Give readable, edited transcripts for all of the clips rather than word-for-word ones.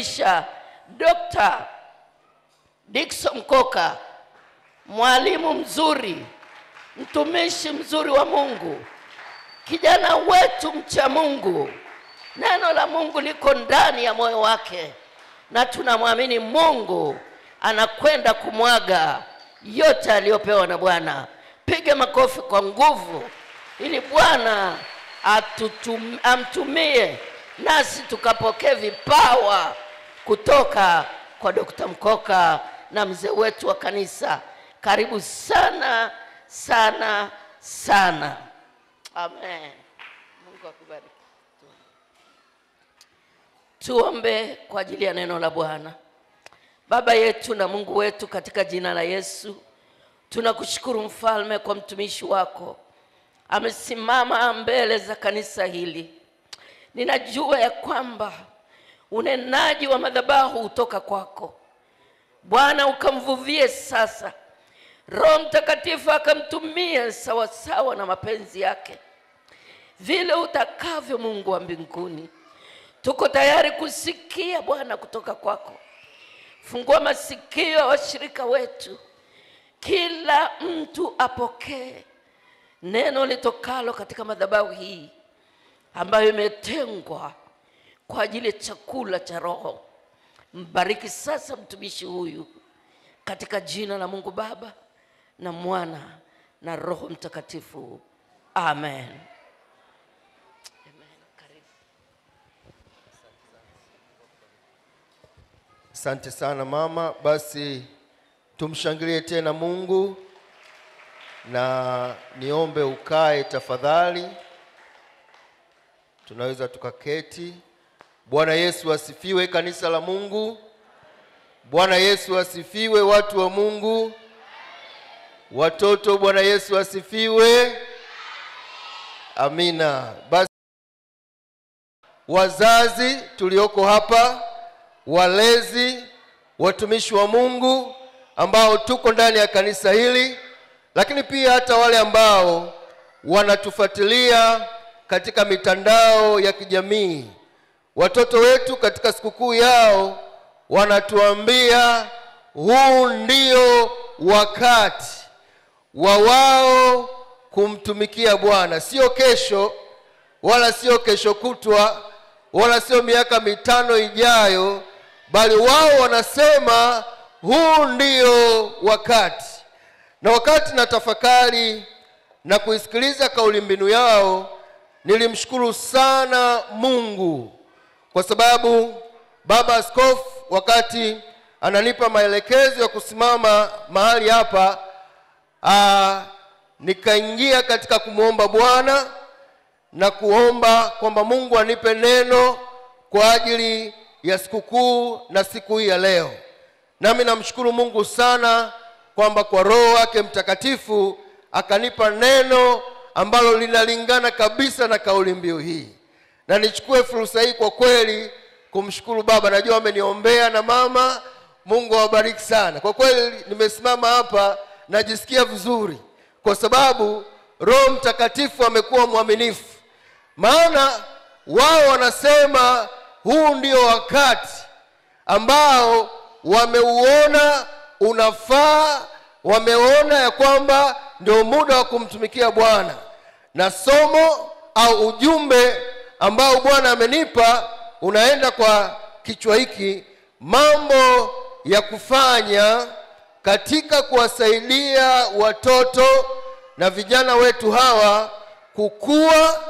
kumkaribisha Dr. Dickson Mkoka, mwalimu mzuri, mtumishi mzuri wa Mungu, kijana wetu mcha Mungu. Neno la Mungu liko ndani ya moyo wake na tunamwamini Mungu anakwenda kumwaga yote aliyopewa na Bwana. Piga makofi kwa nguvu ili Bwana amtumie nasi tukapokea vipawa kutoka kwa Dr. Mkoka na mzee wetu wa kanisa. Karibu sana sana sana. Amen. Mungu akubariki. Tuombe kwa ajili ya neno la Bwana. Baba yetu na Mungu wetu, katika jina la Yesu tunakushukuru mfalme kwa mtumishi wako amesimama mbele za kanisa hili. Ninajua ya kwamba unenaji wa madhabahu utoka kwako Bwana, ukamvuvie sasa. Roho Mtakatifu akamtumie sawa sawa na mapenzi yake, vile utakavyo. Mungu wa mbinguni, tuko tayari kusikia Bwana kutoka kwako. Fungua masikio ya washirika wetu, kila mtu apokee neno litokalo katika madhabahu hii ambayo imetengwa kwa ajili ya chakula cha roho. Mbariki sasa mtumishi huyu katika jina la Mungu Baba na Mwana na Roho Mtakatifu. Amen. Asante sana mama. Basi tumshangilie tena Mungu, na niombe ukae tafadhali. Tunaweza tukaketi. Bwana Yesu asifiwe, kanisa la Mungu. Bwana Yesu asifiwe, watu wa Mungu. Watoto, Bwana Yesu asifiwe. Amina. Basi wazazi tulioko hapa, walezi, watumishi wa Mungu ambao tuko ndani ya kanisa hili, lakini pia hata wale ambao wanatufuatilia katika mitandao ya kijamii. Watoto wetu katika sikukuu yao wanatuambia huu ndio wakati wa wao kumtumikia Bwana. Sio kesho, wala sio kesho kutwa, wala sio miaka 5 ijayo, bali wao wanasema huu ndio wakati. Na wakati na tafakari na kuisikiliza kauli mbinu yao, nilimshukuru sana Mungu, kwa sababu baba askofu wakati ananipa maelekezo ya kusimama mahali hapa, nikaingia katika kumuomba Bwana na kuomba kwamba Mungu anipe neno kwa ajili ya sikukuu na siku hii ya leo. Nami namshukuru Mungu sana kwamba kwa Roho wake Mtakatifu akanipa neno ambalo linalingana kabisa na kauli mbiu hii. Na nichukue fursa hii kwa kweli kumshukuru baba. Najua ameniombea na mama. Mungu awabariki sana. Kwa kweli nimesimama hapa najisikia vizuri, kwa sababu Roho Mtakatifu amekuwa mwaminifu. Maana wao wanasema huu ndio wakati ambao wameuona unafaa, wameona ya kwamba ndio muda wa kumtumikia Bwana. Na somo au ujumbe ambao Bwana amenipa unaenda kwa kichwa hiki: mambo ya kufanya katika kuwasaidia watoto na vijana wetu hawa kukua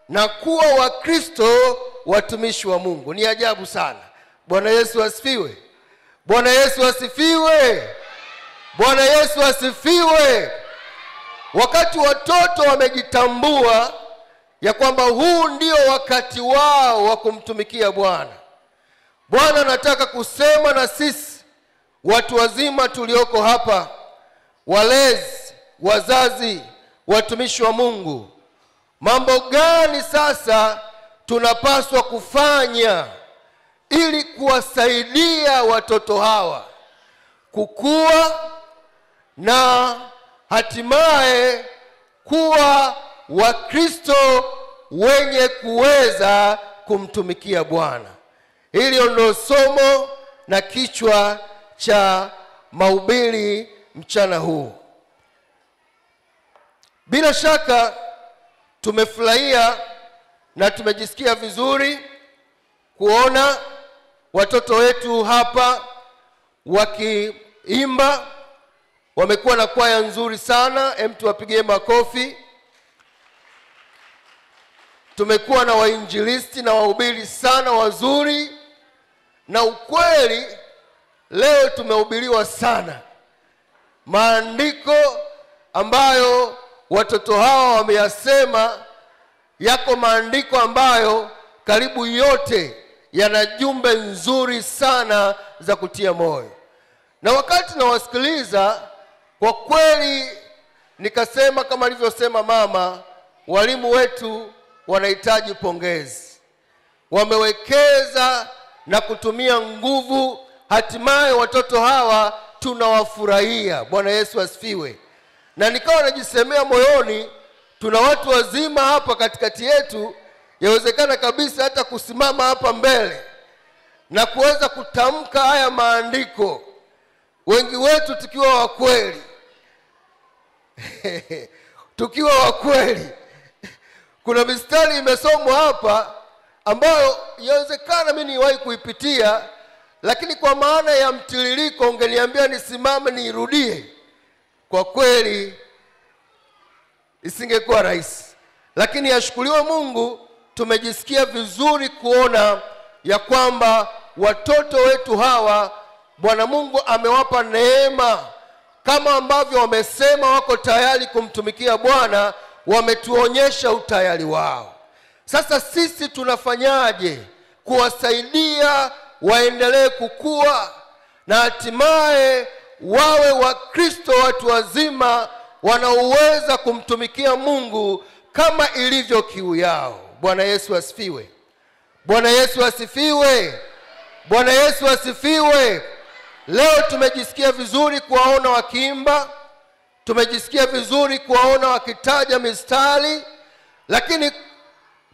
na kuwa Wakristo watumishi wa Mungu. Ni ajabu sana. Bwana Yesu asifiwe. Bwana Yesu asifiwe. Bwana Yesu asifiwe. Wakati watoto wamejitambua ya kwamba huu ndio wakati wao wa kumtumikia Bwana, Bwana anataka kusema na sisi watu wazima tulioko hapa, walezi, wazazi, watumishi wa Mungu, mambo gani sasa tunapaswa kufanya ili kuwasaidia watoto hawa kukua na hatimaye kuwa Wakristo wenye kuweza kumtumikia Bwana. Hili ndio somo na kichwa cha mahubiri mchana huu. Bila shaka tumefurahia na tumejisikia vizuri kuona watoto wetu hapa wakiimba. Wamekuwa na kwaya nzuri sana, tuwapigie makofi. Tumekuwa na wainjilisti na wahubiri sana wazuri, na ukweli leo tumehubiriwa sana maandiko ambayo watoto hawa wameyasema. Yako maandiko ambayo karibu yote yana jumbe nzuri sana za kutia moyo. Na wakati nawasikiliza, kwa kweli nikasema kama alivyosema mama, walimu wetu wanahitaji pongezi. Wamewekeza na kutumia nguvu, hatimaye watoto hawa tunawafurahia. Bwana Yesu asifiwe. Na nikawa najisemea moyoni, tuna watu wazima hapa katikati yetu, yawezekana kabisa hata kusimama hapa mbele na kuweza kutamka haya maandiko, wengi wetu tukiwa wa kweli. Tukiwa wa kweli. Kuna mistari imesomwa hapa ambayo yawezekana mimi niwahi kuipitia, lakini kwa maana ya mtiririko ungeniambia nisimame niirudie, kwa kweli isingekuwa rahisi. Lakini ashukuriwe Mungu, tumejisikia vizuri kuona ya kwamba watoto wetu hawa Bwana Mungu amewapa neema, kama ambavyo wamesema wako tayari kumtumikia Bwana, wametuonyesha utayari wao. Sasa sisi tunafanyaje kuwasaidia waendelee kukua na hatimaye wawe Wakristo watu wazima wanaoweza kumtumikia Mungu kama ilivyo kiu yao? Bwana Yesu asifiwe. Bwana Yesu asifiwe. Bwana Yesu asifiwe. Leo tumejisikia vizuri kuwaona wakiimba, tumejisikia vizuri kuwaona wakitaja mistari, lakini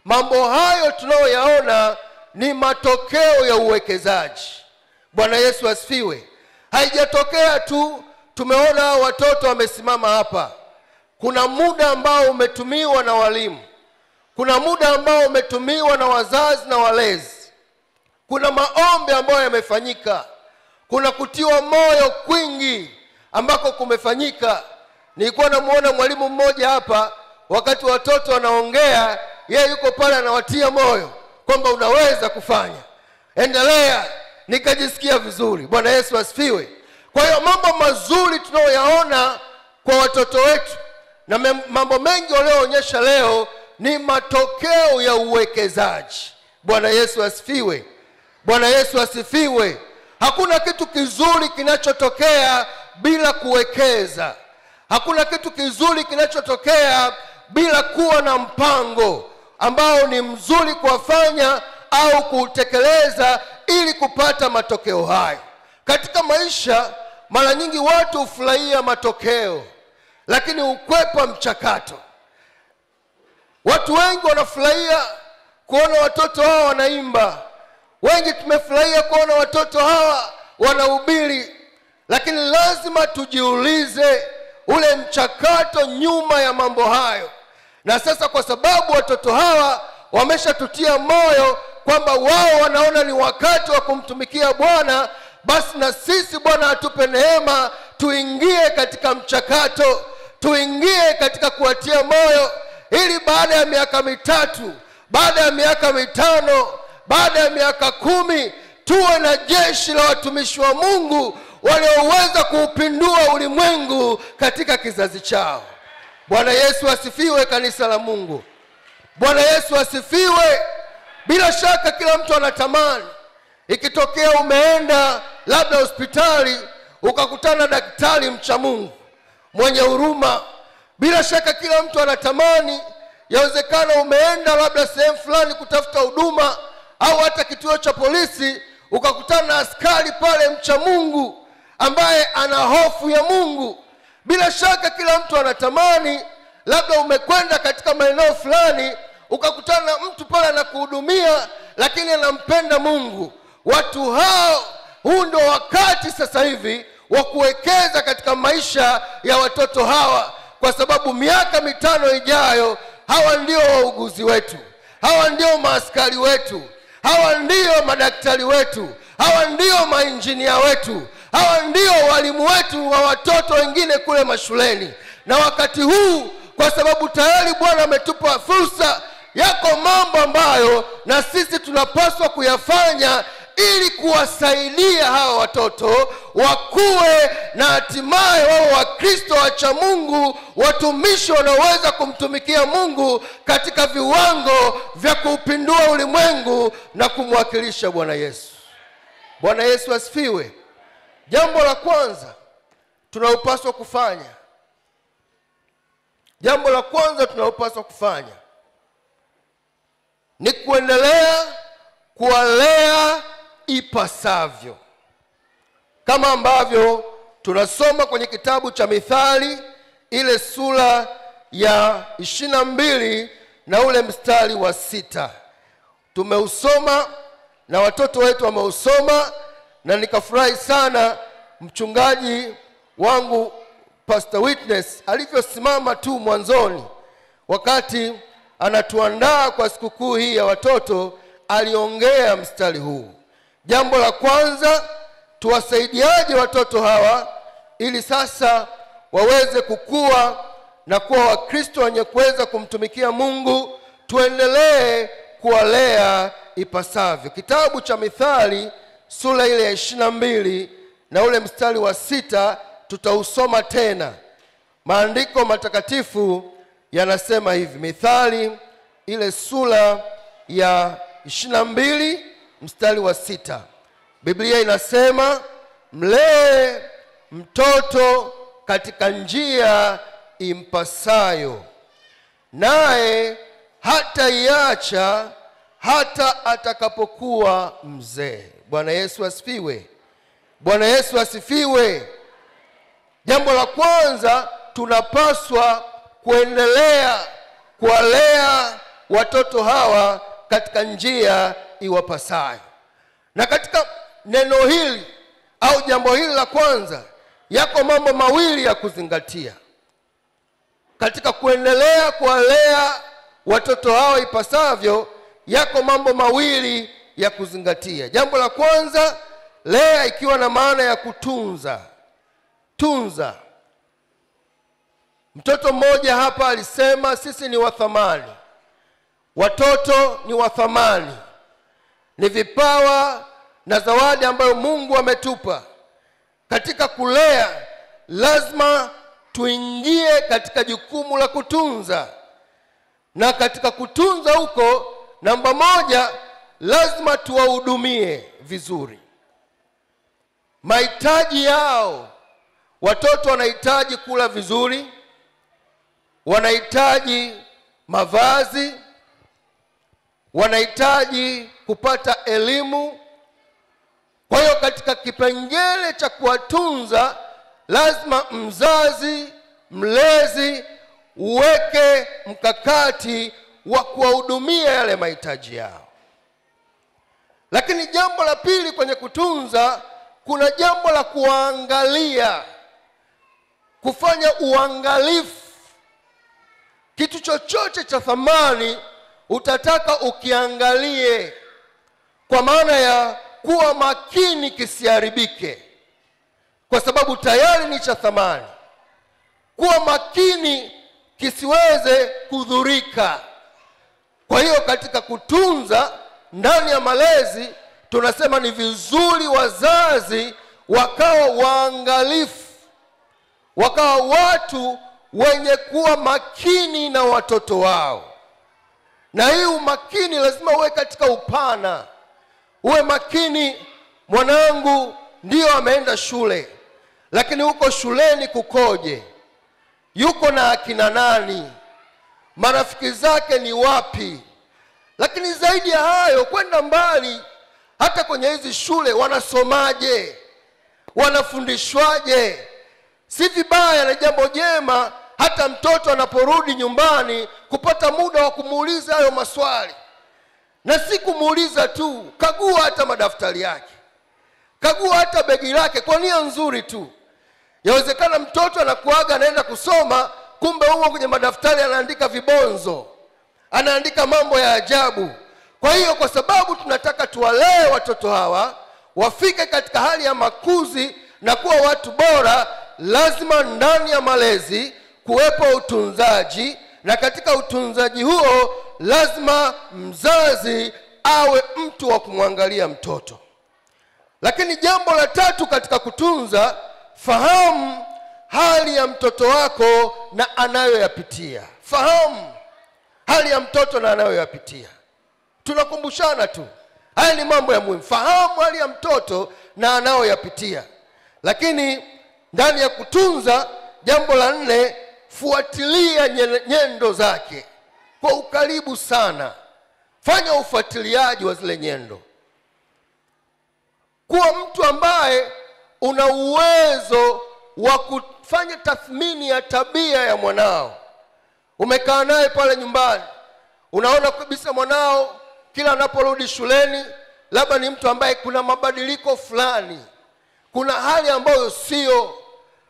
mambo hayo tunayoyaona ni matokeo ya uwekezaji. Bwana Yesu asifiwe. Haijatokea tu tumeona watoto wamesimama hapa. Kuna muda ambao umetumiwa na walimu, kuna muda ambao umetumiwa na wazazi na walezi, kuna maombi ambayo yamefanyika, kuna kutiwa moyo kwingi ambako kumefanyika. Nilikuwa namuona mwalimu mmoja hapa, wakati watoto wanaongea, yeye yuko pale anawatia moyo kwamba unaweza kufanya, endelea. Nikajisikia vizuri. Bwana Yesu asifiwe. Kwa hiyo mambo mazuri tunayoyaona kwa watoto wetu na mambo mengi walioonyesha leo ni matokeo ya uwekezaji. Bwana Yesu asifiwe. Bwana Yesu asifiwe. Hakuna kitu kizuri kinachotokea bila kuwekeza. Hakuna kitu kizuri kinachotokea bila kuwa na mpango ambao ni mzuri kuwafanya au kutekeleza ili kupata matokeo hayo. Katika maisha mara nyingi watu hufurahia matokeo, lakini ukwepa mchakato. Watu wengi wanafurahia kuona watoto hawa wanaimba, wengi tumefurahia kuona watoto hawa wanahubiri, lakini lazima tujiulize ule mchakato nyuma ya mambo hayo. Na sasa kwa sababu watoto hawa wameshatutia moyo kwamba wao wanaona ni wakati wa kumtumikia Bwana, basi na sisi Bwana atupe neema tuingie katika mchakato, tuingie katika kuwatia moyo, ili baada ya miaka 3, baada ya miaka 5, baada ya miaka 10 tuwe na jeshi la watumishi wa Mungu walioweza kuupindua ulimwengu katika kizazi chao. Bwana Yesu asifiwe, kanisa la Mungu. Bwana Yesu asifiwe. Bila shaka kila mtu anatamani, ikitokea umeenda labda hospitali ukakutana daktari mcha Mungu mwenye huruma, bila shaka kila mtu anatamani, yawezekana umeenda labda sehemu fulani kutafuta huduma au hata kituo cha polisi ukakutana na askari pale mcha Mungu ambaye ana hofu ya Mungu. Bila shaka kila mtu anatamani, labda umekwenda katika maeneo fulani ukakutana na mtu pale anakuhudumia lakini anampenda Mungu. Watu hao, huu ndio wakati sasa hivi wa kuwekeza katika maisha ya watoto hawa, kwa sababu miaka 5 ijayo hawa ndio wauguzi wetu, hawa ndio maaskari wetu, hawa ndio madaktari wetu, hawa ndio mainjinia wetu, hawa ndio walimu wetu wa watoto wengine kule mashuleni. Na wakati huu, kwa sababu tayari Bwana ametupa fursa, yako mambo ambayo na sisi tunapaswa kuyafanya ili kuwasaidia hawa watoto wakue na hatimaye wao Wakristo wacha Mungu, watumishi wanaoweza kumtumikia Mungu katika viwango vya kuupindua ulimwengu na kumwakilisha Bwana Yesu. Bwana Yesu asifiwe. Jambo la kwanza tunalopaswa kufanya ni kuendelea kuwalea ipasavyo, kama ambavyo tunasoma kwenye kitabu cha Mithali ile sura ya 22 na ule mstari wa 6. Tumeusoma na watoto wetu wameusoma, na nikafurahi sana mchungaji wangu Pastor Witness alivyosimama tu mwanzoni wakati anatuandaa kwa sikukuu hii ya watoto, aliongea mstari huu. Jambo la kwanza, tuwasaidiaje watoto hawa ili sasa waweze kukua na kuwa Wakristo wenye kuweza kumtumikia Mungu? Tuendelee kuwalea ipasavyo. Kitabu cha Mithali sura ile ya 22 na ule mstari wa 6 tutausoma tena. Maandiko matakatifu yanasema hivi. Mithali ile sura ya 22 mstari wa 6. Biblia inasema, mlee mtoto katika njia impasayo, naye hataiacha hata atakapokuwa mzee. Bwana Yesu asifiwe. Bwana Yesu asifiwe. Jambo la kwanza, tunapaswa kuendelea kuwalea watoto hawa katika njia iwapasayo. Na katika neno hili au jambo hili la kwanza, yako mambo mawili ya kuzingatia katika kuendelea kuwalea watoto hawa ipasavyo. Yako mambo mawili ya kuzingatia. Jambo la kwanza, lea ikiwa na maana ya kutunza. Tunza. Mtoto mmoja hapa alisema sisi ni wa thamani. Watoto ni wa thamani, ni vipawa na zawadi ambayo Mungu ametupa. Katika kulea lazima tuingie katika jukumu la kutunza, na katika kutunza huko, namba moja, lazima tuwahudumie vizuri mahitaji yao. Watoto wanahitaji kula vizuri, wanahitaji mavazi, wanahitaji kupata elimu. Kwa hiyo katika kipengele cha kuwatunza, lazima mzazi, mlezi uweke mkakati wa kuwahudumia yale mahitaji yao. Lakini jambo la pili kwenye kutunza, kuna jambo la kuangalia, kufanya uangalifu. Kitu chochote cha thamani utataka ukiangalie, kwa maana ya kuwa makini kisiharibike, kwa sababu tayari ni cha thamani. Kuwa makini kisiweze kudhurika. Kwa hiyo katika kutunza ndani ya malezi, tunasema ni vizuri wazazi wakawa waangalifu, wakawa watu wenye kuwa makini na watoto wao. Na hii umakini lazima uwe katika upana. Uwe makini, mwanangu ndio ameenda shule, lakini huko shuleni kukoje? Yuko na akina nani? Marafiki zake ni wapi? Lakini zaidi ya hayo, kwenda mbali, hata kwenye hizi shule wanasomaje? Wanafundishwaje? Si vibaya na jambo jema hata mtoto anaporudi nyumbani kupata muda wa kumuuliza hayo maswali. Na si kumuuliza tu, kagua hata madaftari yake, kagua hata begi lake kwa nia nzuri tu. Yawezekana mtoto anakuaga anaenda kusoma, kumbe huko kwenye madaftari anaandika vibonzo, anaandika mambo ya ajabu. Kwa hiyo kwa sababu tunataka tuwalee watoto hawa wafike katika hali ya makuzi na kuwa watu bora, lazima ndani ya malezi kuwepo utunzaji, na katika utunzaji huo lazima mzazi awe mtu wa kumwangalia mtoto. Lakini jambo la tatu katika kutunza, fahamu hali ya mtoto wako na anayoyapitia. Fahamu hali ya mtoto na anayoyapitia. Tunakumbushana tu, haya ni mambo ya muhimu. Fahamu hali ya mtoto na anayoyapitia. Lakini ndani ya kutunza, jambo la 4, fuatilia nyendo zake kwa ukaribu sana. Fanya ufuatiliaji wa zile nyendo. Kuwa mtu ambaye una uwezo wa kufanya tathmini ya tabia ya mwanao. Umekaa naye pale nyumbani, unaona kabisa mwanao kila anaporudi shuleni labda ni mtu ambaye kuna mabadiliko fulani, kuna hali ambayo sio.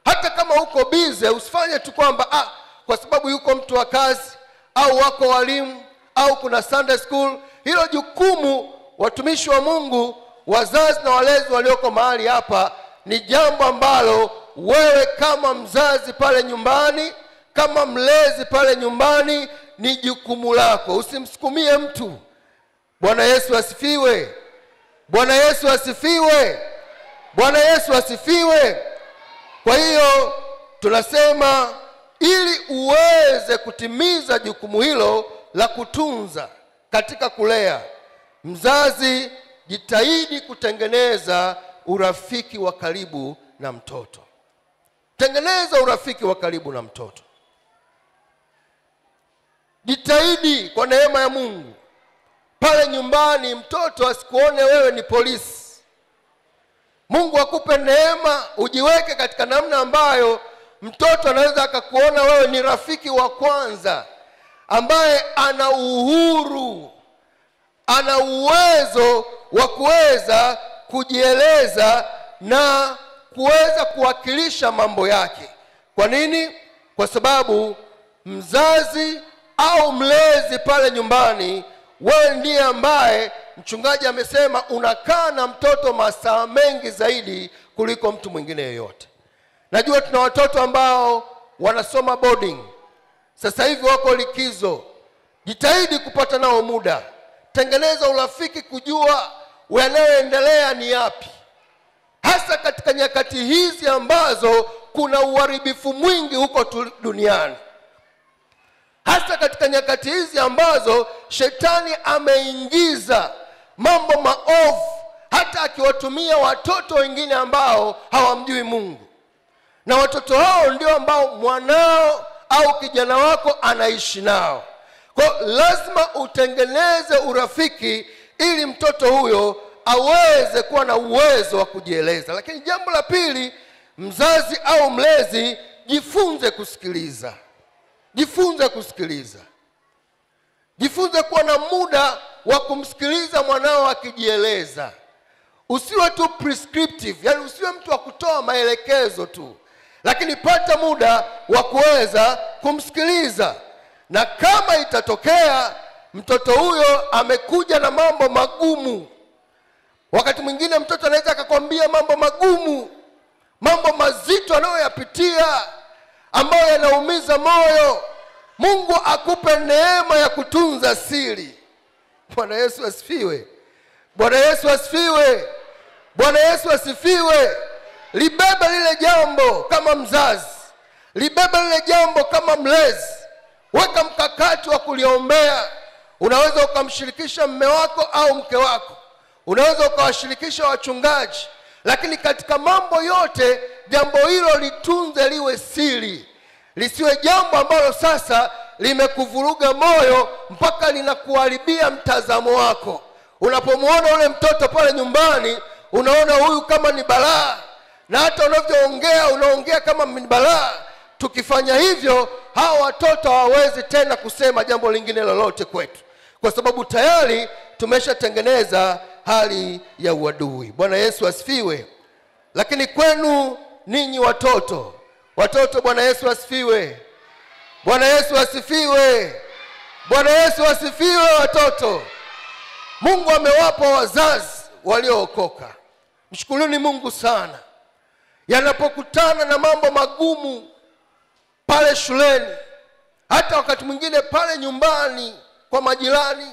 Hata kama uko busy, usifanye tu kwamba kwa sababu yuko mtu wa kazi au wako walimu au kuna Sunday school. Hilo jukumu, watumishi wa Mungu, wazazi na walezi walioko mahali hapa, ni jambo ambalo wewe kama mzazi pale nyumbani, kama mlezi pale nyumbani, ni jukumu lako. Usimsukumie mtu. Bwana Yesu asifiwe. Bwana Yesu asifiwe. Bwana Yesu asifiwe. Kwa hiyo tunasema ili uweze kutimiza jukumu hilo la kutunza katika kulea, mzazi jitahidi kutengeneza urafiki wa karibu na mtoto. Tengeneza urafiki wa karibu na mtoto. Jitahidi kwa neema ya Mungu pale nyumbani mtoto asikuone wewe ni polisi. Mungu akupe neema ujiweke katika namna ambayo mtoto anaweza akakuona wewe ni rafiki wa kwanza ambaye ana uhuru, ana uwezo wa kuweza kujieleza na kuweza kuwakilisha mambo yake. Kwa nini? Kwa sababu mzazi au mlezi pale nyumbani, wewe ndiye ambaye mchungaji amesema unakaa na mtoto masaa mengi zaidi kuliko mtu mwingine yeyote. Najua tuna watoto ambao wanasoma boarding, sasa hivi wako likizo. Jitahidi kupata nao muda. Tengeneza urafiki, kujua yanayoendelea ni yapi, hasa katika nyakati hizi ambazo kuna uharibifu mwingi huko duniani, hasa katika nyakati hizi ambazo shetani ameingiza mambo maovu, hata akiwatumia watoto wengine ambao hawamjui Mungu. Na watoto hao ndio ambao mwanao au kijana wako anaishi nao. Kwa lazima utengeneze urafiki ili mtoto huyo aweze kuwa na uwezo wa kujieleza. Lakini jambo la pili, mzazi au mlezi, jifunze kusikiliza. Jifunze kusikiliza. Jifunze kuwa na muda wa kumsikiliza mwanao akijieleza. Usiwe tu prescriptive, yani usiwe mtu wa kutoa maelekezo tu, lakini pata muda wa kuweza kumsikiliza. Na kama itatokea mtoto huyo amekuja na mambo magumu, wakati mwingine mtoto anaweza akakwambia mambo magumu, mambo mazito anayoyapitia ambayo yanaumiza moyo, Mungu akupe neema ya kutunza siri. Bwana Yesu asifiwe. Bwana Yesu asifiwe. Bwana Yesu asifiwe. Libebe lile jambo kama mzazi, libebe lile jambo kama mlezi. Weka mkakati wa kuliombea. Unaweza ukamshirikisha mume wako au mke wako, unaweza ukawashirikisha wachungaji, lakini katika mambo yote jambo hilo litunze, liwe siri. Lisiwe jambo ambalo sasa limekuvuruga moyo mpaka linakuharibia mtazamo wako. Unapomwona ule mtoto pale nyumbani, unaona huyu kama ni balaa, na hata unavyoongea unaongea kama ni balaa. Tukifanya hivyo, hao watoto hawawezi tena kusema jambo lingine lolote kwetu, kwa sababu tayari tumeshatengeneza hali ya uadui. Bwana Yesu asifiwe. Lakini kwenu ninyi watoto, Bwana Yesu asifiwe. Bwana Yesu asifiwe. Bwana Yesu asifiwe. Watoto, Mungu amewapa wazazi waliookoka. Mshukuruni Mungu sana. Yanapokutana na mambo magumu pale shuleni, hata wakati mwingine pale nyumbani kwa majirani,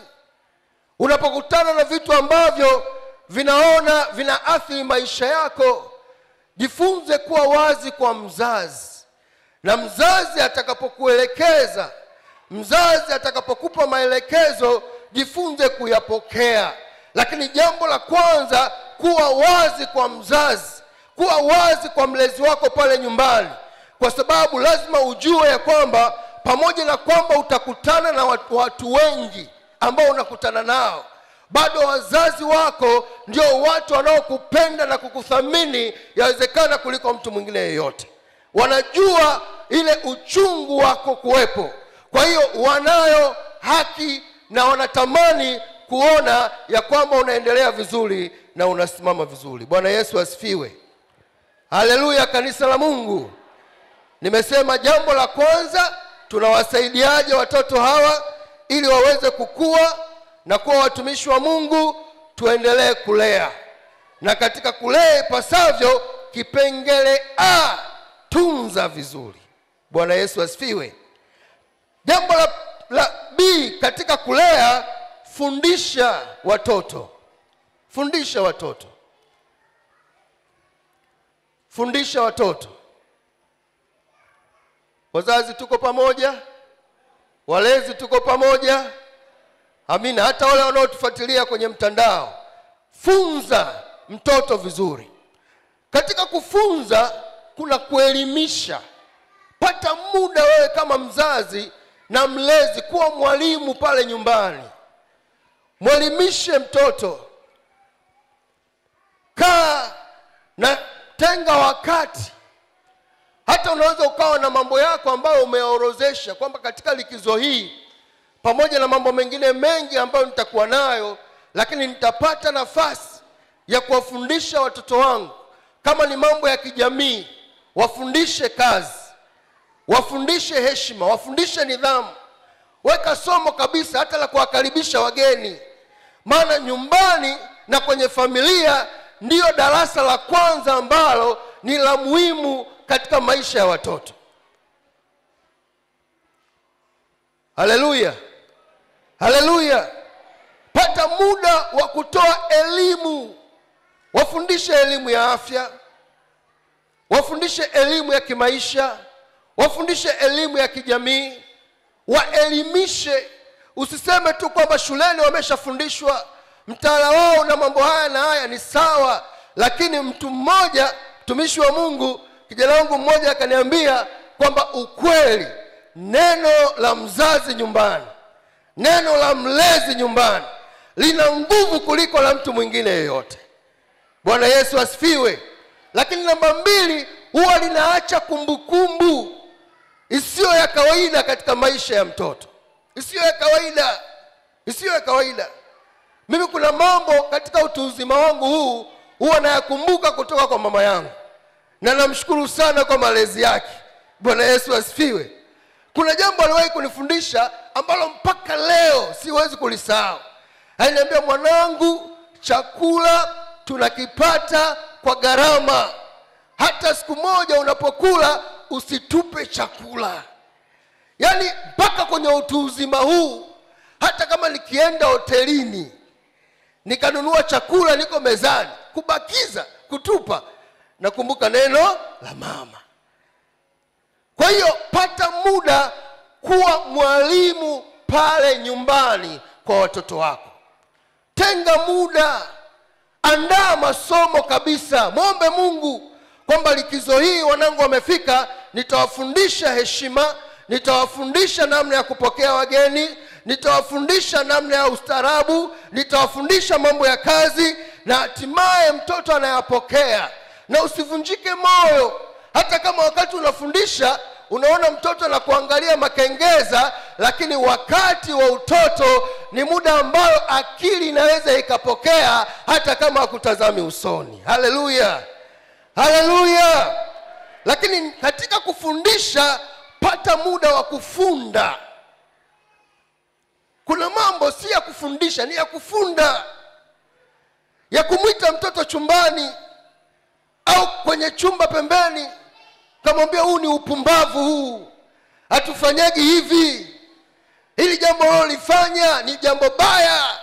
unapokutana na vitu ambavyo vinaathiri maisha yako, jifunze kuwa wazi kwa mzazi. Na mzazi atakapokuelekeza, mzazi atakapokupa maelekezo, jifunze kuyapokea. Lakini jambo la kwanza, kuwa wazi kwa mzazi, kuwa wazi kwa mlezi wako pale nyumbani, kwa sababu lazima ujue ya kwamba pamoja na kwamba utakutana na watu wengi ambao unakutana nao, bado wazazi wako ndio watu wanaokupenda na kukuthamini, yawezekana kuliko mtu mwingine yeyote. Wanajua ile uchungu wako kuwepo. Kwa hiyo wanayo haki na wanatamani kuona ya kwamba unaendelea vizuri na unasimama vizuri. Bwana Yesu asifiwe. Haleluya, kanisa la Mungu. Nimesema jambo la kwanza, tunawasaidiaje watoto hawa ili waweze kukua na kuwa watumishi wa Mungu? Tuendelee kulea. Na katika kulea ipasavyo, kipengele A, tunza vizuri. Bwana Yesu asifiwe. Jambo la B katika kulea, fundisha watoto. Fundisha watoto. Fundisha watoto. Wazazi tuko pamoja? Walezi tuko pamoja? Amina. Hata wale wanaotufuatilia kwenye mtandao, funza mtoto vizuri. Katika kufunza kuna kuelimisha. Pata muda wewe kama mzazi na mlezi kuwa mwalimu pale nyumbani. Mwelimishe mtoto. Kaa na tenga wakati. Hata unaweza ukawa na mambo yako ambayo umeorozesha kwamba katika likizo hii, pamoja na mambo mengine mengi ambayo nitakuwa nayo, lakini nitapata nafasi ya kuwafundisha watoto wangu. Kama ni mambo ya kijamii, wafundishe kazi, wafundishe heshima, wafundishe nidhamu. Weka somo kabisa hata la kuwakaribisha wageni. Maana nyumbani na kwenye familia ndiyo darasa la kwanza ambalo ni la muhimu katika maisha ya watoto. Haleluya. Haleluya. Pata muda wa kutoa elimu. Wafundishe elimu ya afya, wafundishe elimu ya kimaisha, wafundishe elimu ya kijamii. Waelimishe. Usiseme tu kwamba shuleni wameshafundishwa, mtaala wao na mambo haya na haya ni sawa. Lakini mtu mmoja, mtumishi wa Mungu, kijana wangu mmoja akaniambia kwamba ukweli, neno la mzazi nyumbani, neno la mlezi nyumbani lina nguvu kuliko la mtu mwingine yeyote. Bwana Yesu asifiwe. Lakini namba 2, huwa linaacha kumbukumbu isiyo ya kawaida katika maisha ya mtoto. Isiyo ya kawaida. Isiyo ya kawaida. Mimi kuna mambo katika utu uzima wangu huu huwa nayakumbuka kutoka kwa mama yangu, na namshukuru sana kwa malezi yake. Bwana Yesu asifiwe. Kuna jambo aliwahi kunifundisha ambalo mpaka leo siwezi kulisahau. Aliniambia, mwanangu, chakula tunakipata kwa gharama. Hata siku moja unapokula usitupe chakula. Yaani mpaka kwenye utu uzima huu, hata kama nikienda hotelini nikanunua chakula, niko mezani, kubakiza, kutupa, nakumbuka neno la mama. Kwa hiyo pata muda kuwa mwalimu pale nyumbani kwa watoto wako. Tenga muda, andaa masomo kabisa. Muombe Mungu kwamba likizo hii wanangu wamefika, nitawafundisha heshima, nitawafundisha namna ya kupokea wageni, nitawafundisha namna ya ustaarabu, nitawafundisha mambo ya kazi, na hatimaye mtoto anayapokea. Na usivunjike moyo hata kama wakati unafundisha unaona mtoto anakuangalia makengeza, lakini wakati wa utoto ni muda ambao akili inaweza ikapokea hata kama hakutazami usoni. Haleluya, haleluya. Lakini katika kufundisha, pata muda wa kufunda. Kuna mambo si ya kufundisha, ni ya kufunda, ya kumwita mtoto chumbani au kwenye chumba pembeni, kamwambia huu ni upumbavu, huu hatufanyaji hivi, hili jambo lolifanya ni jambo baya.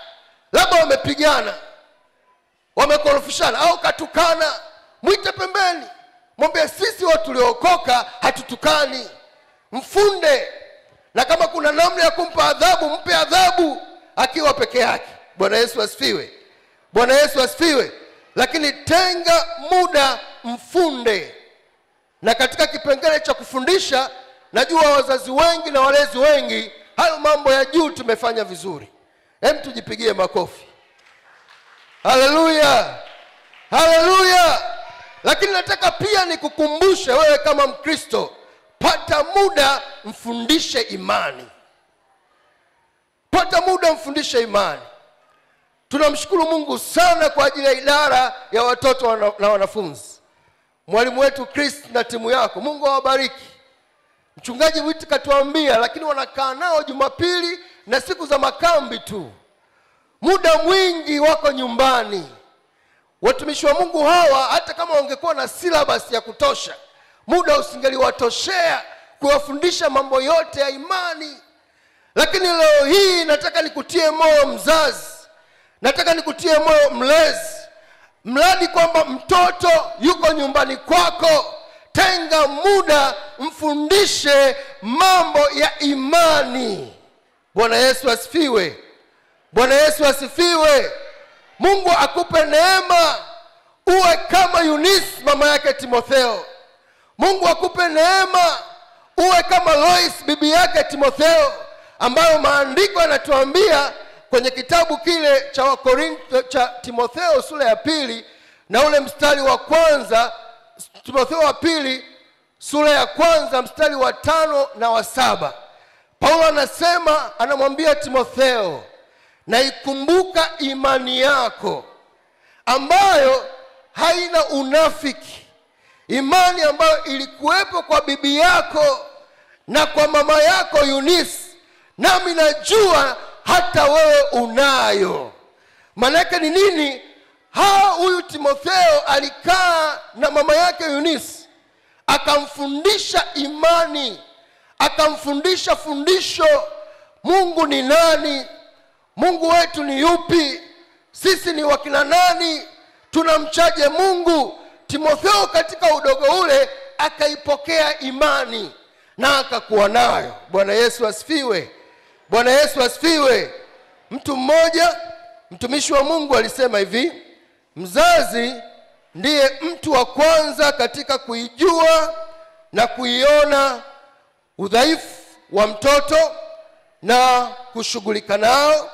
Labda wamepigana, wamekorofishana au katukana, mwite pembeni, mwambie sisi watu tuliookoka hatutukani. Mfunde, na kama kuna namna ya kumpa adhabu, mpe adhabu akiwa peke yake. Bwana Yesu asifiwe, Bwana Yesu asifiwe. Lakini tenga muda, mfunde. Na katika kipengele cha kufundisha, najua wazazi wengi na walezi wengi hayo mambo ya juu tumefanya vizuri. Hem, tujipigie makofi. Haleluya, haleluya. Lakini nataka pia nikukumbushe wewe kama Mkristo, pata muda mfundishe imani. Pata muda mfundishe imani. Tunamshukuru Mungu sana kwa ajili ya idara ya watoto na wanafunzi. Mwalimu wetu Chris na timu yako, Mungu awabariki. Mchungaji Witi katuambia, lakini wanakaa nao Jumapili na siku za makambi tu. Muda mwingi wako nyumbani. Watumishi wa Mungu hawa, hata kama wangekuwa na syllabus ya kutosha, muda usingeliwatoshea kuwafundisha mambo yote ya imani. Lakini leo hii nataka nikutie moyo mzazi, nataka nikutie moyo mlezi. Mradi kwamba mtoto yuko nyumbani kwako, tenga muda mfundishe mambo ya imani. Bwana Yesu asifiwe, Bwana Yesu asifiwe. Mungu akupe neema uwe kama Eunice mama yake Timotheo. Mungu akupe neema uwe kama Lois bibi yake Timotheo, ambayo maandiko yanatuambia kwenye kitabu kile cha Wakorintho cha Timotheo sura ya 2 na ule mstari wa 1, Timotheo wa 2 sura ya 1 mstari wa 5 na wa 7. Paulo anasema, anamwambia Timotheo, na ikumbuka imani yako ambayo haina unafiki, imani ambayo ilikuwepo kwa bibi yako na kwa mama yako Eunice, nami najua hata wewe unayo. Maana ni nini? Huyu Timotheo alikaa na mama yake Eunice, akamfundisha imani, akamfundisha fundisho. Mungu ni nani? Mungu wetu ni yupi? Sisi ni wakina nani? Tunamchaje Mungu? Timotheo katika udogo ule akaipokea imani na akakuwa nayo. Bwana Yesu asifiwe, Bwana Yesu asifiwe. Mtu mmoja, mtumishi wa Mungu, alisema hivi, mzazi ndiye mtu wa kwanza katika kuijua na kuiona udhaifu wa mtoto na kushughulika nao.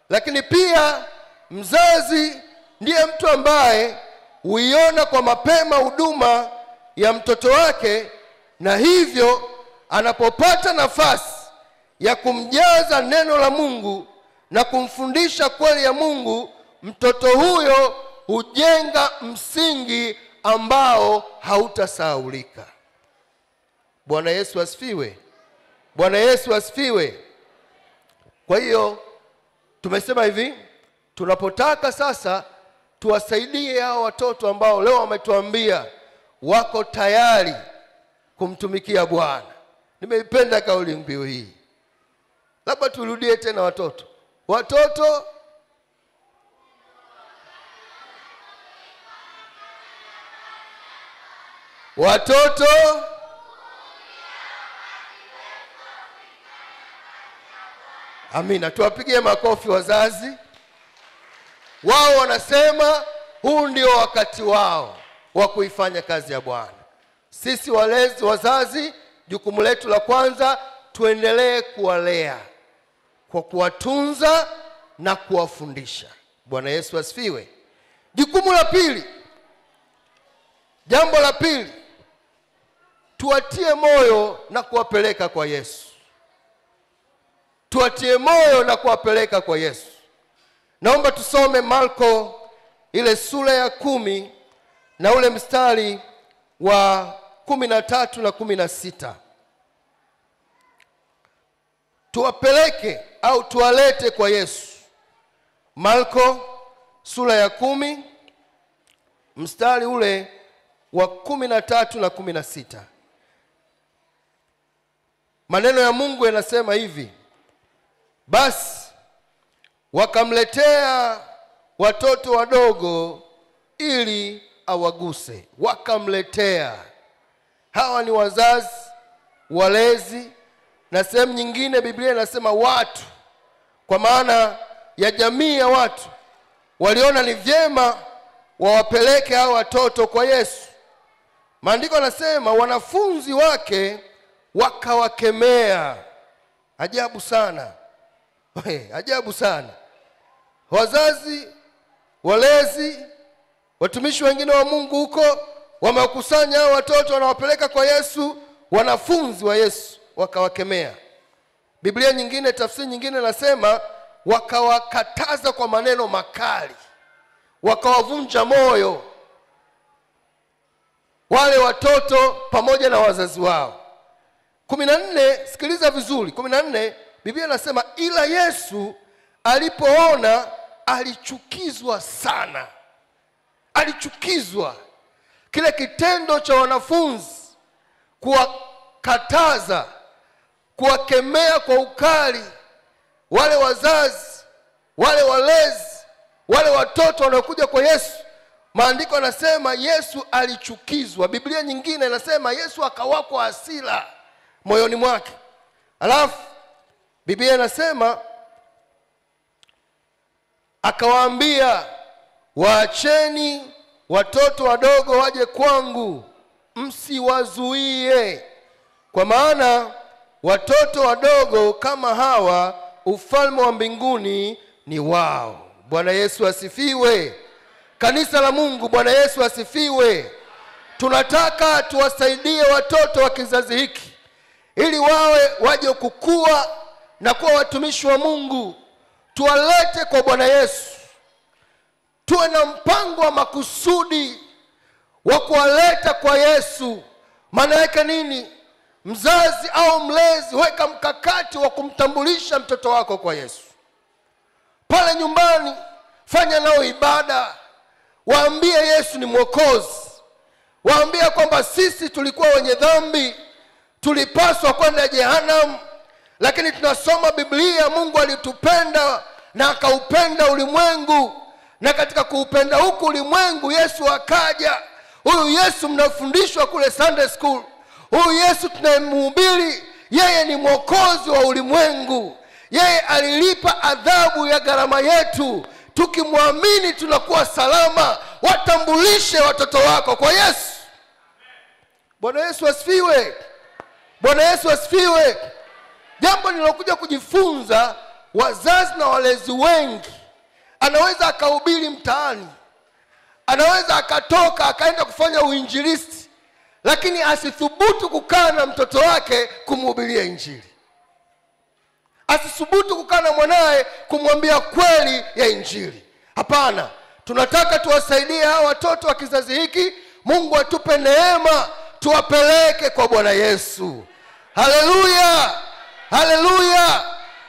Lakini pia mzazi ndiye mtu ambaye huiona kwa mapema huduma ya mtoto wake, na hivyo anapopata nafasi ya kumjaza neno la Mungu na kumfundisha kweli ya Mungu, mtoto huyo hujenga msingi ambao hautasahaulika. Bwana Yesu asifiwe, Bwana Yesu asifiwe. Kwa hiyo tumesema hivi, tunapotaka sasa tuwasaidie hao watoto ambao leo wametuambia wako tayari kumtumikia Bwana. Nimeipenda kauli mbiu hii. Labda turudie tena, watoto, watoto, watoto. Amina. Tuwapigie makofi wazazi. Wao wanasema huu ndio wakati wao wa kuifanya kazi ya Bwana. Sisi walezi, wazazi, jukumu letu la kwanza, tuendelee kuwalea kwa kuwatunza na kuwafundisha. Bwana Yesu asifiwe. Jukumu la pili, jambo la pili, tuwatie moyo na kuwapeleka kwa Yesu. tuwatie moyo na kuwapeleka kwa Yesu. Naomba tusome Marko ile sura ya 10 na ule mstari wa 13 na 16. Tuwapeleke au tuwalete kwa Yesu. Marko sura ya 10 mstari ule wa 13 na 16. Maneno ya Mungu yanasema hivi: basi wakamletea watoto wadogo ili awaguse. Wakamletea. Hawa ni wazazi, walezi, na sehemu nyingine Biblia inasema watu, kwa maana ya jamii ya watu waliona ni vyema wawapeleke hao watoto kwa Yesu. Maandiko yanasema wanafunzi wake wakawakemea. Ajabu sana. Ajabu sana. Wazazi, walezi, watumishi wengine wa Mungu huko wamewakusanya hao watoto, wanawapeleka kwa Yesu. Wanafunzi wa Yesu wakawakemea. Biblia nyingine, tafsiri nyingine nasema wakawakataza kwa maneno makali, wakawavunja moyo wale watoto pamoja na wazazi wao. 14, sikiliza vizuri. 14 Biblia inasema ila Yesu alipoona alichukizwa sana. Alichukizwa. Kile kitendo cha wanafunzi kuwakataza, kuwakemea kwa ukali wale wazazi, wale walezi, wale watoto wanaokuja kwa Yesu. Maandiko yanasema Yesu alichukizwa. Biblia nyingine inasema Yesu akawakwa hasira moyoni mwake. Alafu Biblia inasema akawaambia, waacheni watoto wadogo waje kwangu, msiwazuie, kwa maana watoto wadogo kama hawa ufalme wa mbinguni ni wao. Bwana Yesu asifiwe. Kanisa la Mungu, Bwana Yesu asifiwe. Tunataka tuwasaidie watoto wa kizazi hiki ili waje kukua na kuwa watumishi wa Mungu. Tuwalete kwa Bwana Yesu. Tuwe na mpango wa makusudi wa kuwaleta kwa Yesu. Maana yake nini? Mzazi au mlezi, weka mkakati wa kumtambulisha mtoto wako kwa Yesu. Pale nyumbani fanya nao ibada. Waambie Yesu ni Mwokozi. Waambie kwamba sisi tulikuwa wenye dhambi, tulipaswa kwenda jehanamu, lakini tunasoma Biblia, Mungu alitupenda na akaupenda ulimwengu, na katika kuupenda huku ulimwengu Yesu akaja. Huyu Yesu mnafundishwa kule Sunday school. Huyu Yesu tunayemhubiri, yeye ni Mwokozi wa ulimwengu. Yeye alilipa adhabu ya gharama yetu. Tukimwamini tunakuwa salama. Watambulishe watoto wako kwa Yesu. Bwana Yesu asifiwe. Bwana Yesu asifiwe. Jambo nilokuja kujifunza, wazazi na walezi wengi, anaweza akahubiri mtaani, anaweza akatoka akaenda kufanya uinjilisti, lakini asithubutu kukaa na mtoto wake kumhubiria injili. Asithubutu kukaa na mwanae kumwambia kweli ya injili. Hapana, tunataka tuwasaidie hawa watoto wa kizazi hiki. Mungu atupe neema, tuwapeleke kwa Bwana Yesu. Haleluya, haleluya.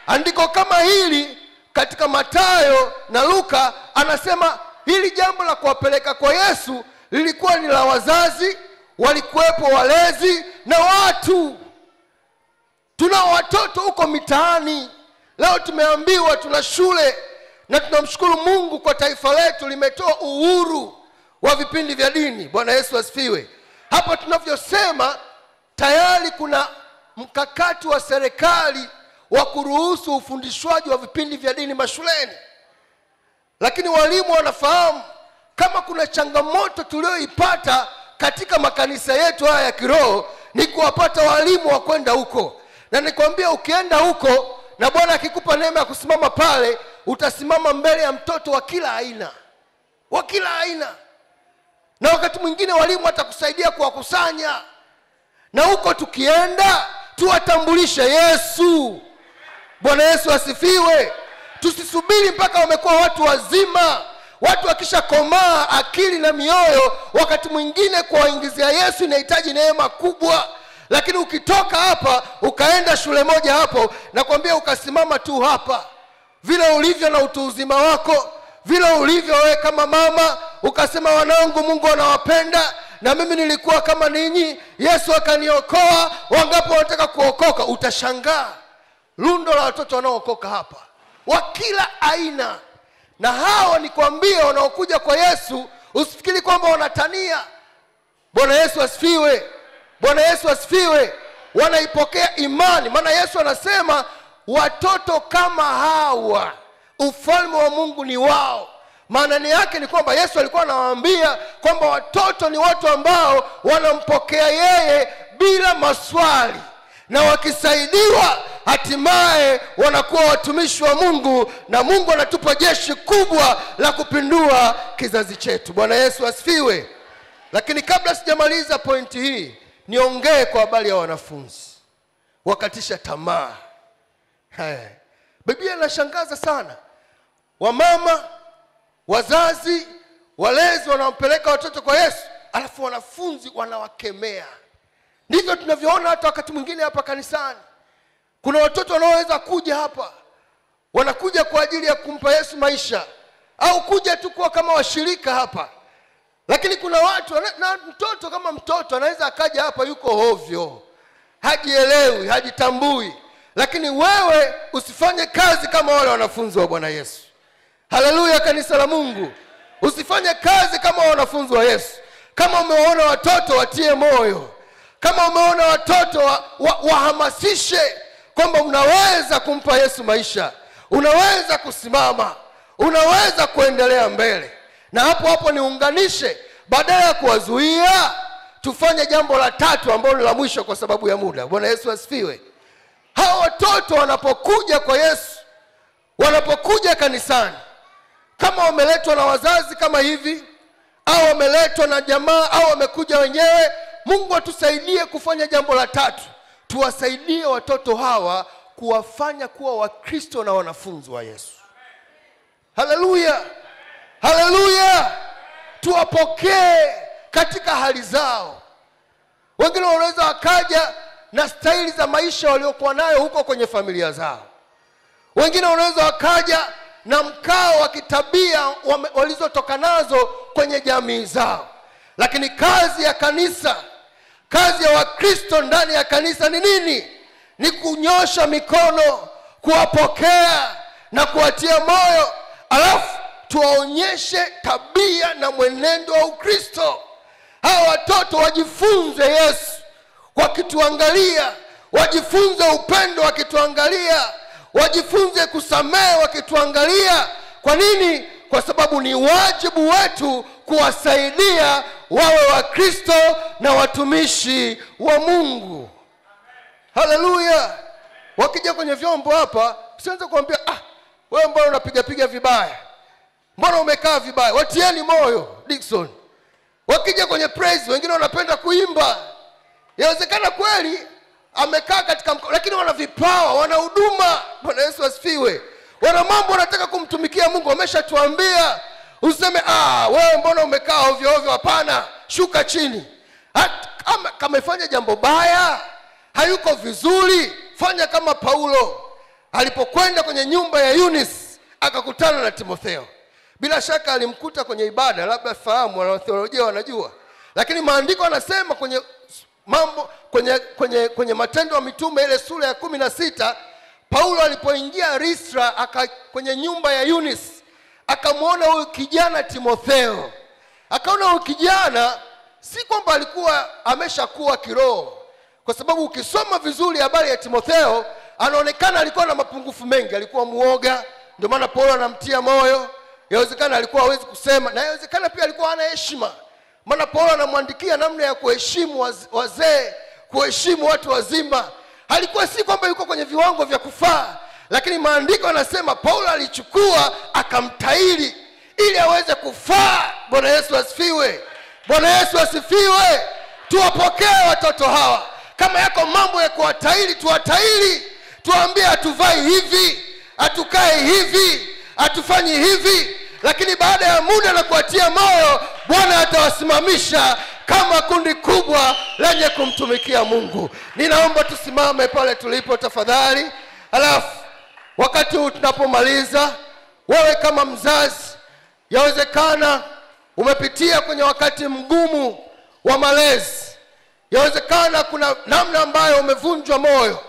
Andiko kama hili katika Mathayo na Luka anasema hili jambo la kuwapeleka kwa Yesu lilikuwa ni la wazazi, walikuwepo walezi na watu. Tuna watoto huko mitaani. Leo tumeambiwa tuna shule, na tunamshukuru Mungu kwa taifa letu limetoa uhuru wa vipindi vya dini. Bwana Yesu asifiwe. Hapa tunavyosema tayari kuna mkakati wa serikali wa kuruhusu ufundishwaji wa vipindi vya dini mashuleni. Lakini walimu wanafahamu kama kuna changamoto tulioipata katika makanisa yetu haya ya kiroho ni kuwapata walimu wa kwenda huko. Na nikwambia ukienda huko na Bwana akikupa neema ya kusimama pale, utasimama mbele ya mtoto wa kila aina. Wa kila aina. Na wakati mwingine walimu atakusaidia kuwakusanya. Na huko tukienda tuwatambulishe Yesu. Bwana Yesu asifiwe. Tusisubiri mpaka wamekuwa watu wazima. Watu wakisha komaa akili na mioyo, wakati mwingine kuwaingizia Yesu inahitaji neema kubwa. Lakini ukitoka hapa ukaenda shule moja hapo, nakwambia ukasimama tu hapa vile ulivyo na utu uzima wako, vile ulivyo wewe kama mama, ukasema wanangu Mungu anawapenda na mimi nilikuwa kama ninyi, Yesu akaniokoa, wangapi wanataka kuokoka? Utashangaa lundo la watoto wanaookoka hapa wa kila aina. Na hao nikwambia wanaokuja kwa Yesu, usifikiri kwamba wanatania. Bwana Yesu asifiwe. Bwana Yesu asifiwe. Wanaipokea imani. Maana Yesu anasema watoto kama hawa ufalme wa Mungu ni wao. Maana yake ni kwamba Yesu alikuwa anawaambia kwamba watoto ni watu ambao wanampokea yeye bila maswali, na wakisaidiwa hatimaye wanakuwa watumishi wa Mungu, na Mungu anatupa jeshi kubwa la kupindua kizazi chetu. Bwana Yesu asifiwe. Lakini kabla sijamaliza pointi hii, niongee kwa habari ya wanafunzi wakatisha tamaa. Biblia inashangaza sana. Wamama, wazazi, walezi wanampeleka watoto kwa Yesu, alafu wanafunzi wanawakemea. Ndivyo tunavyoona hata wakati mwingine hapa kanisani. Kuna watoto wanaoweza kuja hapa, wanakuja kwa ajili ya kumpa Yesu maisha, au kuja tu kuwa kama washirika hapa. Lakini kuna watu na mtoto kama mtoto anaweza akaja hapa yuko hovyo, hajielewi, hajitambui. Lakini wewe usifanye kazi kama wale wanafunzi wa Bwana Yesu. Haleluya, kanisa la Mungu. Usifanye kazi kama wanafunzi wa Yesu. Kama umewaona watoto, watie moyo. Kama umeona watoto, wahamasishe kwamba unaweza kumpa Yesu maisha, unaweza kusimama, unaweza kuendelea mbele. Na hapo hapo niunganishe, badala ya kuwazuia, tufanye jambo la tatu ambalo ni la mwisho kwa sababu ya muda. Bwana Yesu asifiwe. Hao watoto wanapokuja kwa Yesu, wanapokuja kanisani, kama wameletwa na wazazi kama hivi, au wameletwa na jamaa, au wamekuja wenyewe, Mungu atusaidie kufanya jambo la tatu. Tuwasaidie watoto hawa kuwafanya kuwa Wakristo na wanafunzi wa Yesu. Haleluya. Haleluya. Tuwapokee katika hali zao. Wengine wanaweza wakaja na staili za maisha waliokuwa nayo huko kwenye familia zao. Wengine wanaweza wakaja na mkao wa kitabia walizotoka nazo kwenye jamii zao. Lakini kazi ya kanisa, kazi ya Wakristo ndani ya kanisa ni nini? Ni kunyosha mikono, kuwapokea na kuwatia moyo, alafu tuwaonyeshe tabia na mwenendo wa Ukristo. Hawa watoto wajifunze Yesu wakituangalia, wajifunze upendo wakituangalia, wajifunze kusamehe wakituangalia. Kwa nini? Kwa sababu ni wajibu wetu kuwasaidia wawe Wakristo na watumishi wa Mungu. Haleluya. Wakija kwenye vyombo hapa, usianze kuambia wewe mbona unapiga vibaya, mbona umekaa vibaya. Watieni moyo Dickson. Wakija kwenye praise, wengine wanapenda kuimba. Inawezekana kweli amekaa katika lakini wana vipawa, wana huduma. Bwana Yesu asifiwe. Wana mambo wanataka kumtumikia Mungu. Wameshatuambia useme wewe mbona umekaa ovyo ovyo. Hapana, shuka chini. Kama ifanya jambo baya, hayuko vizuri, fanya kama Paulo alipokwenda kwenye nyumba ya Eunice akakutana na Timotheo. Bila shaka alimkuta kwenye ibada, labda fahamu wana theolojia wanajua. Lakini maandiko yanasema kwenye mambo kwenye Matendo ya Mitume ile sura ya 16, Paulo alipoingia Listra kwenye nyumba ya Eunice, akamwona huyu kijana Timotheo. Akaona huyu kijana si kwamba alikuwa ameshakuwa kiroho, kwa sababu ukisoma vizuri habari ya Timotheo anaonekana alikuwa na mapungufu mengi. Alikuwa muoga, ndio maana Paulo anamtia moyo. Yawezekana alikuwa hawezi kusema, na yawezekana pia alikuwa hana heshima. Maana Paulo anamwandikia namna ya kuheshimu wazee, kuheshimu watu wazima. Alikuwa si kwamba yuko kwenye viwango vya kufaa, lakini maandiko yanasema Paulo alichukua akamtahiri ili aweze kufaa. Bwana Yesu asifiwe. Bwana Yesu asifiwe. Tuwapokee watoto hawa. Kama yako mambo ya kuwatahiri, tuwatahiri. tuambie hatuvai hivi, hatukae hivi, hatufanyi hivi, lakini baada ya muda na kuatia moyo, Bwana atawasimamisha kama kundi kubwa lenye kumtumikia Mungu. Ninaomba tusimame pale tulipo tafadhali. Alafu wakati huu tunapomaliza, wewe kama mzazi, yawezekana umepitia kwenye wakati mgumu wa malezi. Yawezekana kuna namna ambayo umevunjwa moyo,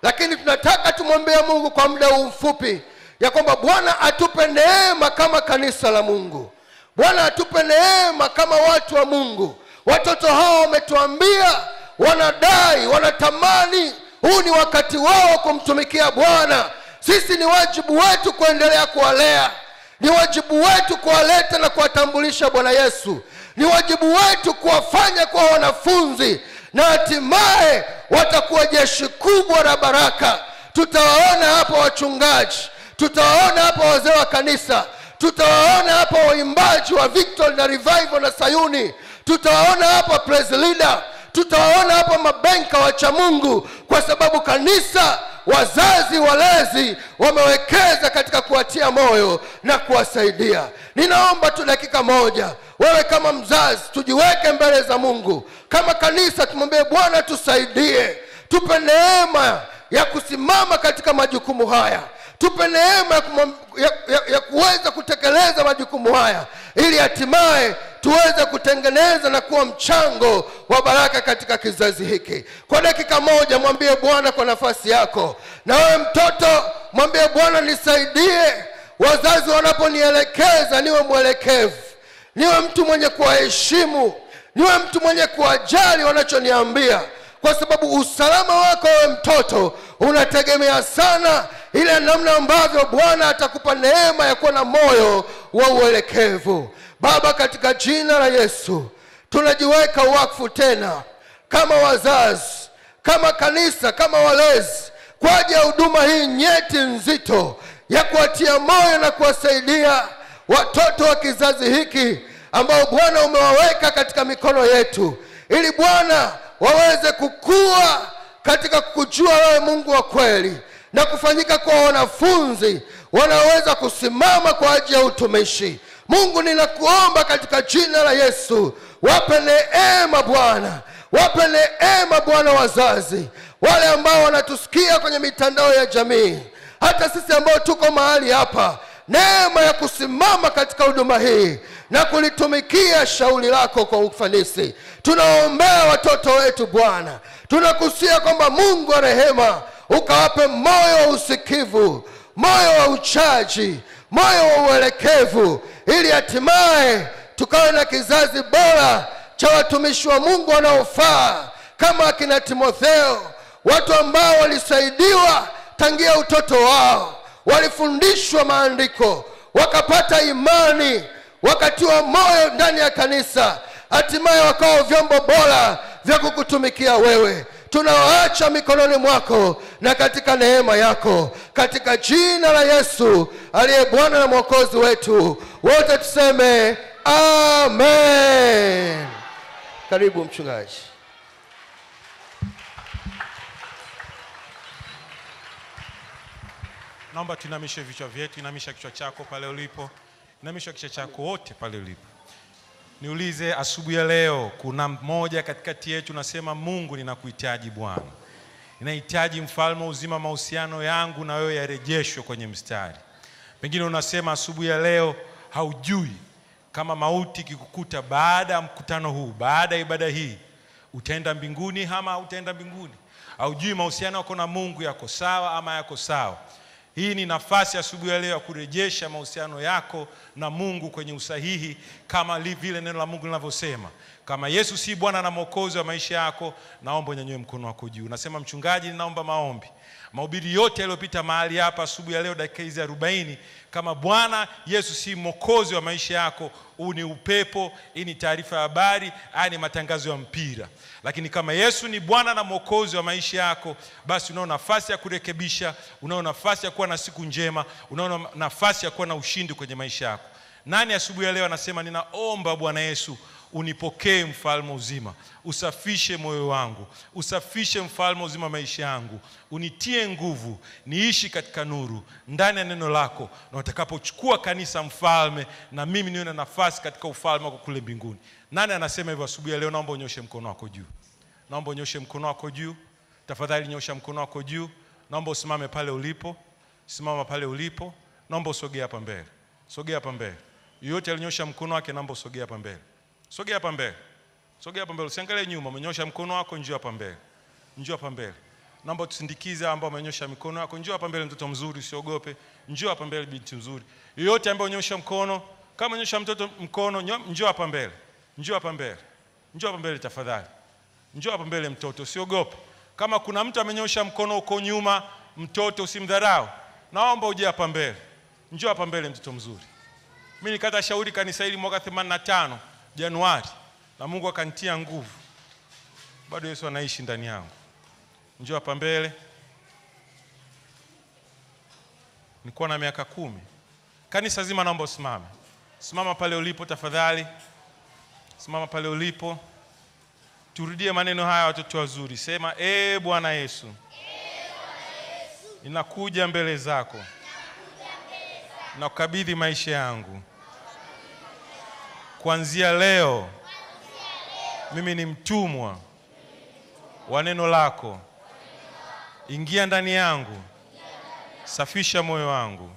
lakini tunataka tumwombee Mungu kwa muda huu mfupi ya kwamba Bwana atupe neema kama kanisa la Mungu. Bwana atupe neema kama watu wa Mungu. Watoto hao wametuambia, wanadai, wanatamani, huu ni wakati wao kumtumikia Bwana. Sisi ni wajibu wetu kuendelea kuwalea. Ni wajibu wetu kuwaleta na kuwatambulisha Bwana Yesu. Ni wajibu wetu kuwafanya kuwa wanafunzi, na hatimaye watakuwa jeshi kubwa la baraka. Tutawaona hapa wachungaji, tutawaona hapa wazee wa kanisa, tutawaona hapa waimbaji wa Victory na Revival na Sayuni, tutawaona hapa praise leader, tutawaona hapa mabenka wacha Mungu, kwa sababu kanisa, wazazi, walezi wamewekeza katika kuwatia moyo na kuwasaidia. Ninaomba tu dakika moja, wewe kama mzazi, tujiweke mbele za Mungu. Kama kanisa tumwambie Bwana tusaidie, tupe neema ya kusimama katika majukumu haya. Tupe neema ya kuweza kutekeleza majukumu haya, ili hatimaye tuweze kutengeneza na kuwa mchango wa baraka katika kizazi hiki. Kwa dakika moja mwambie Bwana kwa nafasi yako. Na wewe mtoto, mwambie Bwana nisaidie, wazazi wanaponielekeza niwe mwelekevu, niwe mtu mwenye kuwaheshimu, niwe mtu mwenye kuwajali wanachoniambia, kwa sababu usalama wako wewe mtoto unategemea sana ile namna ambavyo Bwana atakupa neema ya kuwa na moyo wa uelekevu. Baba, katika jina la Yesu tunajiweka wakfu tena kama wazazi, kama kanisa, kama walezi, kwa ajili ya huduma hii nyeti nzito ya kuwatia moyo na kuwasaidia watoto wa kizazi hiki ambao Bwana umewaweka katika mikono yetu, ili Bwana waweze kukua katika kujua wewe Mungu wa kweli, na kufanyika kwa wanafunzi wanaweza kusimama kwa ajili ya utumishi. Mungu, ninakuomba katika jina la Yesu, wape neema Bwana, wape neema Bwana wazazi, wale ambao wanatusikia kwenye mitandao ya jamii, hata sisi ambao tuko mahali hapa, neema ya kusimama katika huduma hii na kulitumikia shauri lako kwa ufanisi. Tunaombea watoto wetu Bwana, tunakusia kwamba Mungu wa rehema ukawape moyo wa usikivu, moyo wa uchaji, moyo wa uelekevu, ili hatimaye tukawe na kizazi bora cha watumishi wa Mungu wanaofaa kama akina Timotheo, watu ambao walisaidiwa tangia utoto wao, walifundishwa maandiko, wakapata imani, wakatiwa moyo ndani ya kanisa, hatimaye wakawa vyombo bora vya kukutumikia wewe. Tunawaacha mikononi mwako na katika neema yako, katika jina la Yesu aliye Bwana na Mwokozi wetu. Wote tuseme amen. Karibu mchungaji. Naomba tuinamishe vichwa vyetu. Inamisha kichwa chako pale ulipo. Inamisha kichwa chako wote pale ulipo. Niulize, asubuhi ya leo kuna mmoja katikati yetu nasema, Mungu ninakuhitaji Bwana. Ninahitaji mfalme uzima, mahusiano yangu na wewe yarejeshwe kwenye mstari. Pengine unasema asubuhi ya leo haujui kama mauti kikukuta baada ya mkutano huu, baada ya ibada hii, utaenda mbinguni ama utaenda mbinguni. Haujui mahusiano yako na Mungu yako sawa ama yako sawa. Hii ni nafasi asubuhi ya leo ya kurejesha mahusiano yako na Mungu kwenye usahihi, kama vile neno la Mungu linavyosema. Kama Yesu si Bwana na Mwokozi wa maisha yako, naomba unyanyue mkono wako juu. Nasema, mchungaji, ninaomba maombi. Mahubiri yote yaliyopita mahali hapa asubuhi ya leo, dakika hizi 40, kama Bwana Yesu si Mwokozi wa maisha yako, huu ni upepo, hii ni taarifa ya habari, haya ni matangazo ya mpira. Lakini kama Yesu ni Bwana na Mwokozi wa maisha yako, basi unao nafasi ya kurekebisha, unao nafasi ya kuwa na siku njema, unao nafasi ya kuwa na ushindi kwenye maisha yako. Nani asubuhi ya leo anasema, ninaomba Bwana Yesu unipokee mfalme uzima, usafishe moyo wangu, usafishe mfalme uzima maisha yangu, unitie nguvu niishi katika nuru ndani ya neno lako, na utakapochukua kanisa mfalme, na mimi niwe na nafasi katika ufalme wako kule mbinguni. Nani anasema hivyo asubuhi ya leo? Naomba unyoshe mkono wako juu. Naomba unyoshe mkono wako juu. Tafadhali nyosha mkono wako juu. Naomba usimame pale ulipo. Simama pale ulipo. Naomba usogee hapa mbele. Sogea hapa mbele. Yote alinyosha mkono wake, naomba usogee hapa mbele. Sogea hapa mbele. Sogea hapa mbele. Usiangalie nyuma. Umenyosha mkono wako, njoo hapa mbele. Njoo hapa mbele. Naomba tusindikize ambao umenyosha mikono yako. Njoo hapa mbele mtoto mzuri, usiogope. Njoo hapa mbele binti mzuri. Yote ambao unyosha mkono, kama unyosha mtoto mkono, njoo hapa mbele. Njoo hapa mbele. Njoo hapa mbele tafadhali. Njoo hapa mbele mtoto, usiogope. Kama kuna mtu amenyosha mkono uko nyuma, mtoto usimdharau. Naomba uje hapa mbele. Njoo hapa mbele mtoto mzuri. Mimi nikata shauri kanisa hili mwaka 85 Januari, na Mungu akanitia nguvu. Bado Yesu anaishi ndani yangu. Njoo hapa mbele. Nilikuwa na miaka 10. Kanisa zima naomba usimame. Simama pale ulipo tafadhali. Simama pale ulipo. Turudie maneno haya watoto wazuri. Sema, Bwana Yesu. Ninakuja mbele zako. Na kukabidhi maisha yangu. Kuanzia leo mimi ni mtumwa wa neno lako. Ingia ndani yangu. Safisha moyo wangu.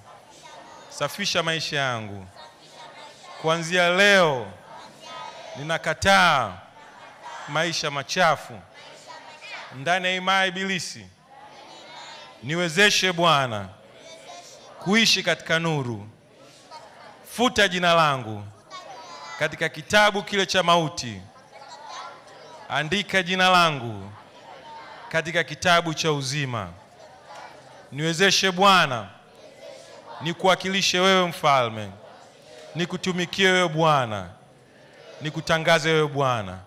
Safisha maisha yangu. Kuanzia leo ninakataa maisha machafu ndani ya imani ibilisi. Niwezeshe Bwana kuishi katika nuru. Futa jina langu katika kitabu kile cha mauti. Andika jina langu katika kitabu cha uzima. Niwezeshe Bwana nikuwakilishe wewe mfalme. Nikutumikie wewe Bwana. Nikutangaze wewe Bwana.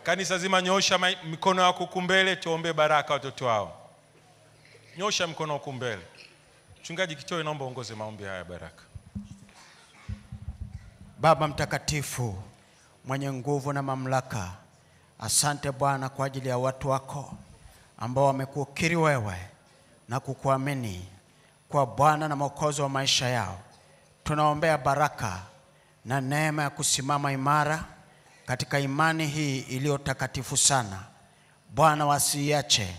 Kanisa zima nyosha mikono yako kumbele, tuombe baraka watoto wao. Nyosha mkono wako mbele. Mchungaji Kitoe, naomba ongoze maombi haya baraka. Baba mtakatifu, mwenye nguvu na mamlaka, asante Bwana kwa ajili ya watu wako ambao wamekukiri wewe na kukuamini kwa Bwana na Mwokozi wa maisha yao. Tunaombea baraka na neema ya kusimama imara katika imani hii iliyo takatifu sana. Bwana, wasiache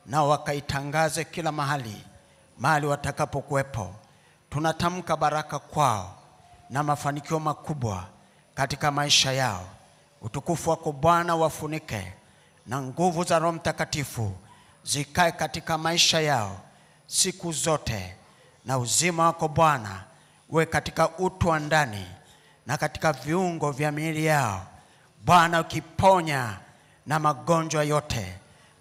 na wakaitangaze kila mahali watakapokuwepo. Tunatamka baraka kwao na mafanikio makubwa katika maisha yao. Utukufu wako Bwana wafunike, na nguvu za Roho Mtakatifu zikae katika maisha yao siku zote, na uzima wako Bwana uwe katika utu wa ndani na katika viungo vya miili yao. Bwana, ukiponya na magonjwa yote.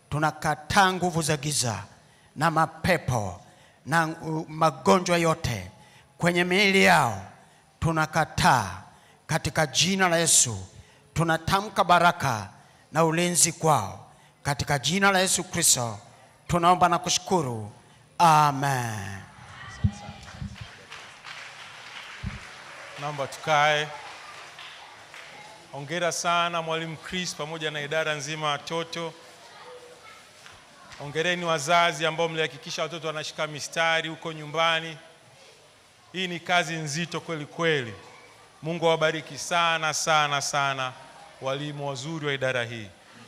Tunakataa nguvu za giza na mapepo na magonjwa yote kwenye miili yao. Tunakataa katika jina la Yesu. Tunatamka baraka na ulinzi kwao katika jina la Yesu Kristo. Tunaomba na kushukuru. Amen. Naomba tukae. Hongera sana Mwalimu Chris pamoja na idara nzima watoto. Hongereni wazazi ambao mlihakikisha watoto wanashika mistari huko nyumbani. Hii ni kazi nzito kweli kweli. Mungu awabariki sana sana sana walimu wazuri wa idara hii.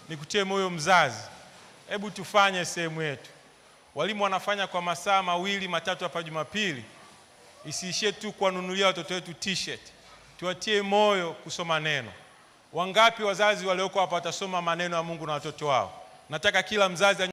Nikutie moyo mzazi, hebu tufanye sehemu yetu. Walimu wanafanya kwa masaa 2-3 hapa Jumapili. Isiishie tu kuwanunulia watoto wetu t-shirt. Tuwatie moyo kusoma neno. Wangapi wazazi walioko hapa watasoma maneno ya Mungu na watoto wao? Nataka kila mzazi